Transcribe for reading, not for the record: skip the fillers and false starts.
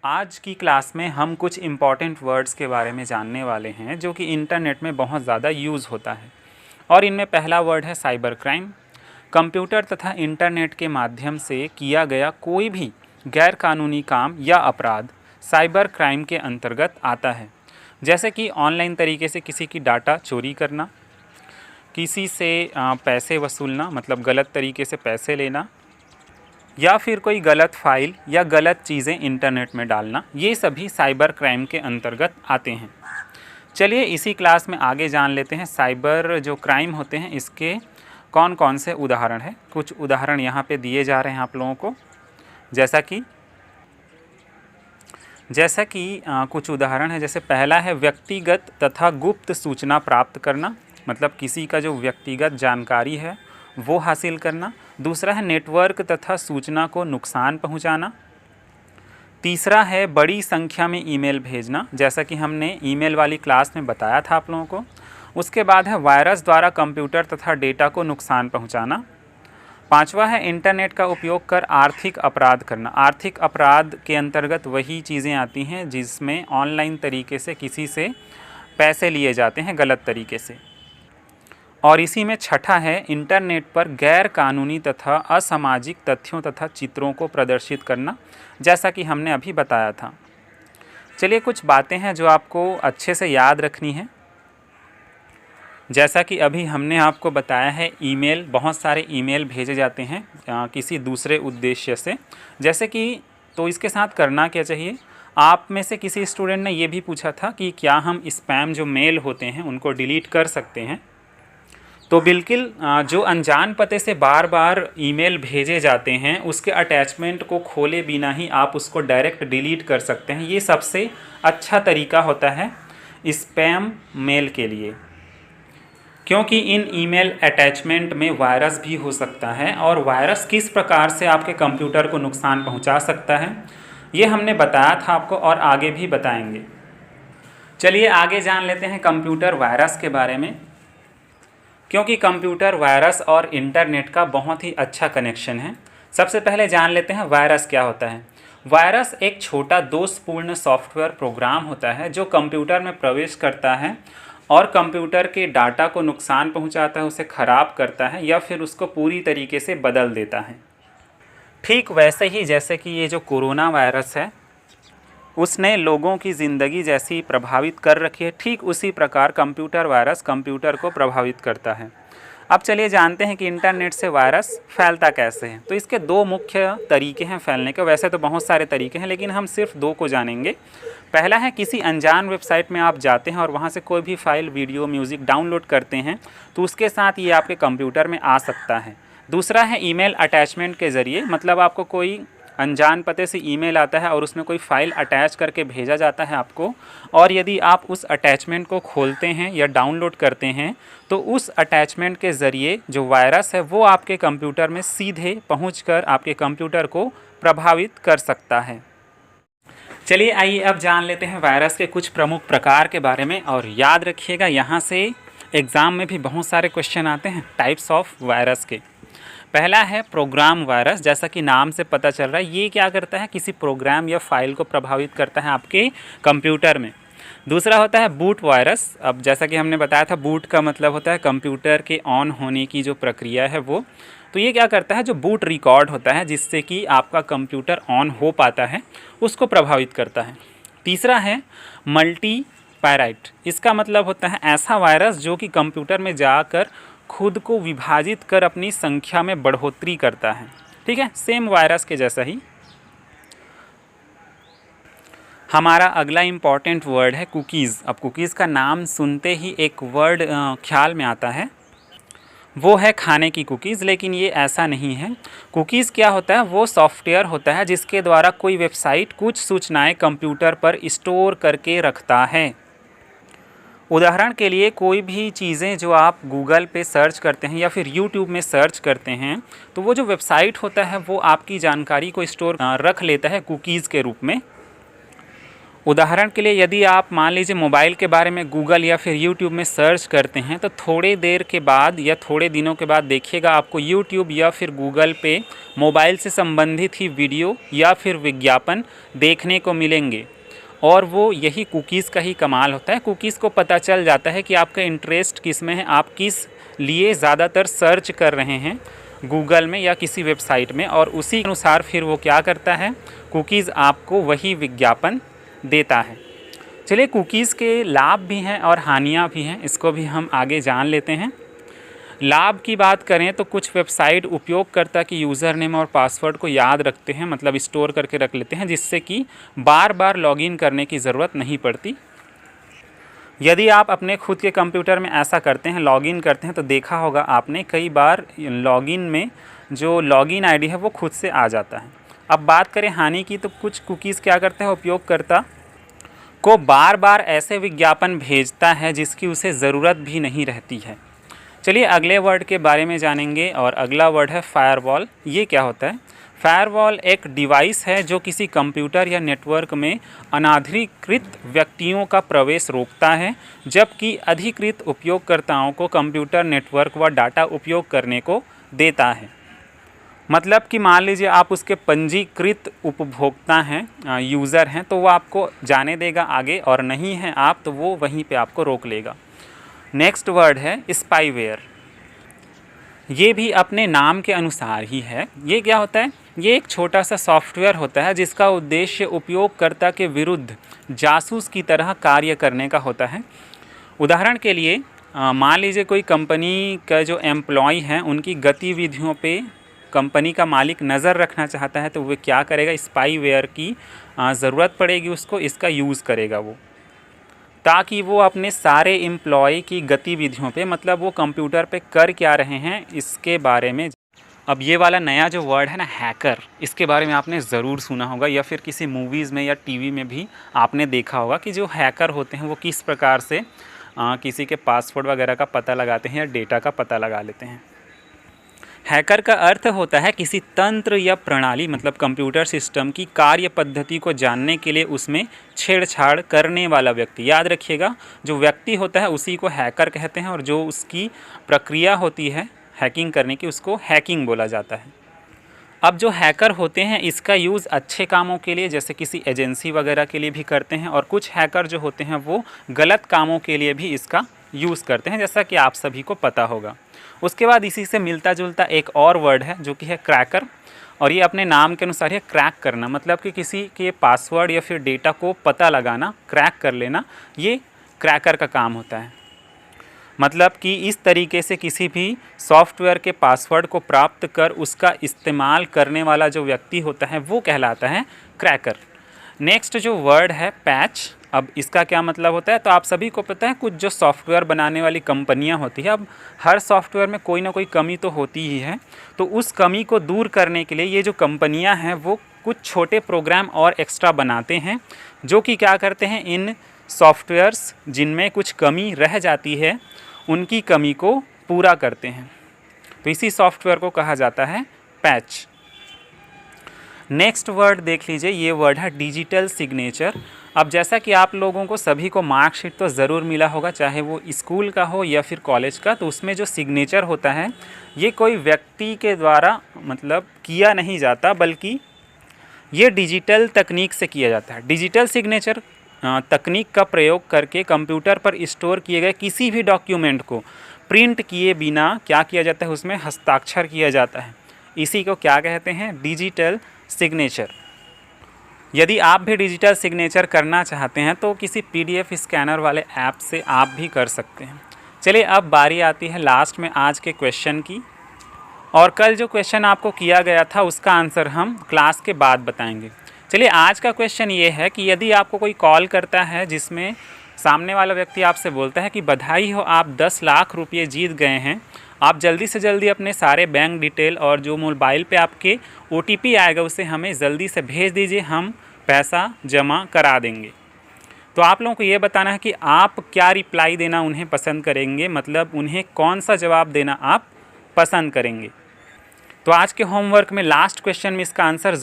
आज की क्लास में हम कुछ इम्पॉर्टेंट वर्ड्स के बारे में जानने वाले हैं जो कि इंटरनेट में बहुत ज़्यादा यूज़ होता है। और इनमें पहला वर्ड है साइबर क्राइम। कंप्यूटर तथा इंटरनेट के माध्यम से किया गया कोई भी गैरकानूनी काम या अपराध साइबर क्राइम के अंतर्गत आता है। जैसे कि ऑनलाइन तरीके से किसी की डाटा चोरी करना, किसी से पैसे वसूलना मतलब गलत तरीके से पैसे लेना, या फिर कोई गलत फाइल या गलत चीज़ें इंटरनेट में डालना, ये सभी साइबर क्राइम के अंतर्गत आते हैं। चलिए इसी क्लास में आगे जान लेते हैं साइबर जो क्राइम होते हैं इसके कौन कौन से उदाहरण हैं। कुछ उदाहरण यहाँ पे दिए जा रहे हैं आप लोगों को। जैसा कि कुछ उदाहरण है। जैसे पहला है व्यक्तिगत तथा गुप्त सूचना प्राप्त करना, मतलब किसी का जो व्यक्तिगत जानकारी है वो हासिल करना। दूसरा है नेटवर्क तथा सूचना को नुकसान पहुंचाना। तीसरा है बड़ी संख्या में ईमेल भेजना, जैसा कि हमने ईमेल वाली क्लास में बताया था आप लोगों को। उसके बाद है वायरस द्वारा कंप्यूटर तथा डेटा को नुकसान पहुंचाना। पांचवा है इंटरनेट का उपयोग कर आर्थिक अपराध करना। आर्थिक अपराध के अंतर्गत वही चीज़ें आती हैं जिसमें ऑनलाइन तरीके से किसी से पैसे लिए जाते हैं गलत तरीके से। और इसी में छठा है इंटरनेट पर गैर कानूनी तथा असामाजिक तथ्यों तथा चित्रों को प्रदर्शित करना, जैसा कि हमने अभी बताया था। चलिए कुछ बातें हैं जो आपको अच्छे से याद रखनी है। जैसा कि अभी हमने आपको बताया है ईमेल, बहुत सारे ईमेल भेजे जाते हैं किसी दूसरे उद्देश्य से। जैसे कि तो इसके साथ करना क्या चाहिए, आप में से किसी स्टूडेंट ने ये भी पूछा था कि क्या हम स्पैम जो मेल होते हैं उनको डिलीट कर सकते हैं। तो बिल्कुल जो अनजान पते से बार बार ईमेल भेजे जाते हैं उसके अटैचमेंट को खोले बिना ही आप उसको डायरेक्ट डिलीट कर सकते हैं। ये सबसे अच्छा तरीका होता है स्पैम मेल के लिए, क्योंकि इन ईमेल अटैचमेंट में वायरस भी हो सकता है और वायरस किस प्रकार से आपके कंप्यूटर को नुकसान पहुंचा सकता है ये हमने बताया था आपको और आगे भी बताएंगे। चलिए आगे जान लेते हैं कंप्यूटर वायरस के बारे में, क्योंकि कंप्यूटर वायरस और इंटरनेट का बहुत ही अच्छा कनेक्शन है। सबसे पहले जान लेते हैं वायरस क्या होता है। वायरस एक छोटा दोषपूर्ण सॉफ्टवेयर प्रोग्राम होता है जो कंप्यूटर में प्रवेश करता है और कंप्यूटर के डाटा को नुकसान पहुंचाता है, उसे ख़राब करता है या फिर उसको पूरी तरीके से बदल देता है। ठीक वैसे ही जैसे कि ये जो कोरोना वायरस है उसने लोगों की ज़िंदगी जैसी प्रभावित कर रखी है, ठीक उसी प्रकार कंप्यूटर वायरस कंप्यूटर को प्रभावित करता है। अब चलिए जानते हैं कि इंटरनेट से वायरस फैलता कैसे है। तो इसके दो मुख्य तरीके हैं फैलने के। वैसे तो बहुत सारे तरीके हैं लेकिन हम सिर्फ दो को जानेंगे। पहला है किसी अनजान वेबसाइट में आप जाते हैं और वहाँ से कोई भी फाइल, वीडियो, म्यूज़िक डाउनलोड करते हैं तो उसके साथ ये आपके कंप्यूटर में आ सकता है। दूसरा है ईमेल अटैचमेंट के ज़रिए, मतलब आपको कोई अनजान पते से ईमेल आता है और उसमें कोई फ़ाइल अटैच करके भेजा जाता है आपको, और यदि आप उस अटैचमेंट को खोलते हैं या डाउनलोड करते हैं तो उस अटैचमेंट के ज़रिए जो वायरस है वो आपके कंप्यूटर में सीधे पहुंचकर आपके कंप्यूटर को प्रभावित कर सकता है। चलिए आइए अब जान लेते हैं वायरस के कुछ प्रमुख प्रकार के बारे में। और याद रखिएगा यहाँ से एग्ज़ाम में भी बहुत सारे क्वेश्चन आते हैं टाइप्स ऑफ वायरस के। पहला है प्रोग्राम वायरस। जैसा कि नाम से पता चल रहा है ये क्या करता है, किसी प्रोग्राम या फाइल को प्रभावित करता है आपके कंप्यूटर में। दूसरा होता है बूट वायरस। अब जैसा कि हमने बताया था बूट का मतलब होता है कंप्यूटर के ऑन होने की जो प्रक्रिया है वो। तो ये क्या करता है, जो बूट रिकॉर्ड होता है जिससे कि आपका कंप्यूटर ऑन हो पाता है उसको प्रभावित करता है। तीसरा है मल्टी पैराइट। इसका मतलब होता है ऐसा वायरस जो कि कंप्यूटर में जाकर खुद को विभाजित कर अपनी संख्या में बढ़ोतरी करता है। ठीक है, सेम वायरस के जैसा ही। हमारा अगला इम्पॉर्टेंट वर्ड है कुकीज़। अब कुकीज़ का नाम सुनते ही एक वर्ड ख्याल में आता है, वो है खाने की कुकीज़, लेकिन ये ऐसा नहीं है। कुकीज़ क्या होता है, वो सॉफ्टवेयर होता है जिसके द्वारा कोई वेबसाइट कुछ सूचनाएं कंप्यूटर पर स्टोर करके रखता है। उदाहरण के लिए कोई भी चीज़ें जो आप गूगल पे सर्च करते हैं या फिर यूट्यूब में सर्च करते हैं तो वो जो वेबसाइट होता है वो आपकी जानकारी को स्टोर रख लेता है कुकीज़ के रूप में। उदाहरण के लिए यदि आप मान लीजिए मोबाइल के बारे में गूगल या फिर यूट्यूब में सर्च करते हैं तो थोड़े देर के बाद या थोड़े दिनों के बाद देखिएगा आपको यूट्यूब या फिर गूगल पे मोबाइल से संबंधित ही वीडियो या फिर विज्ञापन देखने को मिलेंगे। और वो यही कुकीज़ का ही कमाल होता है। कुकीज़ को पता चल जाता है कि आपका इंटरेस्ट किस में है, आप किस लिए ज़्यादातर सर्च कर रहे हैं गूगल में या किसी वेबसाइट में, और उसी अनुसार फिर वो क्या करता है, कुकीज़ आपको वही विज्ञापन देता है। चलिए, कुकीज़ के लाभ भी हैं और हानियाँ भी हैं, इसको भी हम आगे जान लेते हैं। लाभ की बात करें तो कुछ वेबसाइट उपयोगकर्ता की यूज़र नेम और पासवर्ड को याद रखते हैं, मतलब स्टोर करके रख लेते हैं, जिससे कि बार बार लॉगिन करने की ज़रूरत नहीं पड़ती। यदि आप अपने खुद के कंप्यूटर में ऐसा करते हैं, लॉगिन करते हैं, तो देखा होगा आपने कई बार लॉगिन में जो लॉगिन आईडी है वो खुद से आ जाता है। अब बात करें हानि की, तो कुछ कुकीज़ क्या करते हैं, उपयोगकर्ता को बार बार ऐसे विज्ञापन भेजता है जिसकी उसे ज़रूरत भी नहीं रहती है। चलिए अगले वर्ड के बारे में जानेंगे, और अगला वर्ड है फायरवॉल। ये क्या होता है? फायरवॉल एक डिवाइस है जो किसी कंप्यूटर या नेटवर्क में अनाधिकृत व्यक्तियों का प्रवेश रोकता है, जबकि अधिकृत उपयोगकर्ताओं को कंप्यूटर नेटवर्क व डाटा उपयोग करने को देता है। मतलब कि मान लीजिए आप उसके पंजीकृत उपभोक्ता हैं, यूज़र हैं, तो वो आपको जाने देगा आगे, और नहीं है आप तो वो वहीं पे आपको रोक लेगा। नेक्स्ट वर्ड है स्पाईवेयर। ये भी अपने नाम के अनुसार ही है। ये क्या होता है? ये एक छोटा सा सॉफ्टवेयर होता है जिसका उद्देश्य उपयोगकर्ता के विरुद्ध जासूस की तरह कार्य करने का होता है। उदाहरण के लिए मान लीजिए कोई कंपनी का जो एम्प्लॉय हैं उनकी गतिविधियों पे कंपनी का मालिक नज़र रखना चाहता है, तो वो क्या करेगा, स्पाईवेयर की ज़रूरत पड़ेगी उसको, इसका यूज़ करेगा वो, ताकि वो अपने सारे एम्प्लॉय की गतिविधियों पे, मतलब वो कंप्यूटर पे कर क्या रहे हैं इसके बारे में। अब ये वाला नया जो वर्ड है ना, हैकर, इसके बारे में आपने ज़रूर सुना होगा, या फिर किसी मूवीज़ में या टीवी में भी आपने देखा होगा कि जो हैकर होते हैं वो किस प्रकार से किसी के पासवर्ड वगैरह का पता लगाते हैं या डेटा का पता लगा लेते हैं। हैकर का अर्थ होता है किसी तंत्र या प्रणाली, मतलब कंप्यूटर सिस्टम की कार्य पद्धति को जानने के लिए उसमें छेड़छाड़ करने वाला व्यक्ति। याद रखिएगा, जो व्यक्ति होता है उसी को हैकर कहते हैं, और जो उसकी प्रक्रिया होती है हैकिंग करने की उसको हैकिंग बोला जाता है। अब जो हैकर होते हैं इसका यूज़ अच्छे कामों के लिए, जैसे किसी एजेंसी वगैरह के लिए भी करते हैं, और कुछ हैकर जो होते हैं वो गलत कामों के लिए भी इसका यूज़ करते हैं, जैसा कि आप सभी को पता होगा। उसके बाद इसी से मिलता जुलता एक और वर्ड है जो कि है क्रैकर, और ये अपने नाम के अनुसार है क्रैक करना, मतलब कि किसी के पासवर्ड या फिर डेटा को पता लगाना, क्रैक कर लेना, ये क्रैकर का काम होता है। मतलब कि इस तरीके से किसी भी सॉफ्टवेयर के पासवर्ड को प्राप्त कर उसका इस्तेमाल करने वाला जो व्यक्ति होता है वो कहलाता है क्रैकर। नेक्स्ट जो वर्ड है पैच। अब इसका क्या मतलब होता है, तो आप सभी को पता है कुछ जो सॉफ्टवेयर बनाने वाली कंपनियां होती है, अब हर सॉफ्टवेयर में कोई ना कोई कमी तो होती ही है, तो उस कमी को दूर करने के लिए ये जो कंपनियां हैं वो कुछ छोटे प्रोग्राम और एक्स्ट्रा बनाते हैं, जो कि क्या करते हैं, इन सॉफ्टवेयर्स जिनमें कुछ कमी रह जाती है उनकी कमी को पूरा करते हैं। तो इसी सॉफ्टवेयर को कहा जाता है पैच। नेक्स्ट वर्ड देख लीजिए, ये वर्ड है डिजिटल सिग्नेचर। अब जैसा कि आप लोगों को सभी को मार्कशीट तो ज़रूर मिला होगा, चाहे वो स्कूल का हो या फिर कॉलेज का, तो उसमें जो सिग्नेचर होता है ये कोई व्यक्ति के द्वारा मतलब किया नहीं जाता, बल्कि ये डिजिटल तकनीक से किया जाता है। डिजिटल सिग्नेचर तकनीक का प्रयोग करके कंप्यूटर पर स्टोर किए गए किसी भी डॉक्यूमेंट को प्रिंट किए बिना क्या किया जाता है, उसमें हस्ताक्षर किया जाता है। इसी को क्या कहते हैं, डिजिटल सिग्नेचर। यदि आप भी डिजिटल सिग्नेचर करना चाहते हैं तो किसी PDF स्कैनर वाले ऐप से आप भी कर सकते हैं। चलिए अब बारी आती है लास्ट में आज के क्वेश्चन की, और कल जो क्वेश्चन आपको किया गया था उसका आंसर हम क्लास के बाद बताएंगे। चलिए आज का क्वेश्चन ये है कि यदि आपको कोई कॉल करता है जिसमें सामने वाला व्यक्ति आपसे बोलता है कि बधाई हो, आप 10 लाख रुपये जीत गए हैं, आप जल्दी से जल्दी अपने सारे बैंक डिटेल और जो मोबाइल पे आपके OTP आएगा उसे हमें जल्दी से भेज दीजिए, हम पैसा जमा करा देंगे। तो आप लोगों को ये बताना है कि आप क्या रिप्लाई देना उन्हें पसंद करेंगे, मतलब उन्हें कौन सा जवाब देना आप पसंद करेंगे। तो आज के होमवर्क में लास्ट क्वेश्चन में इसका आंसर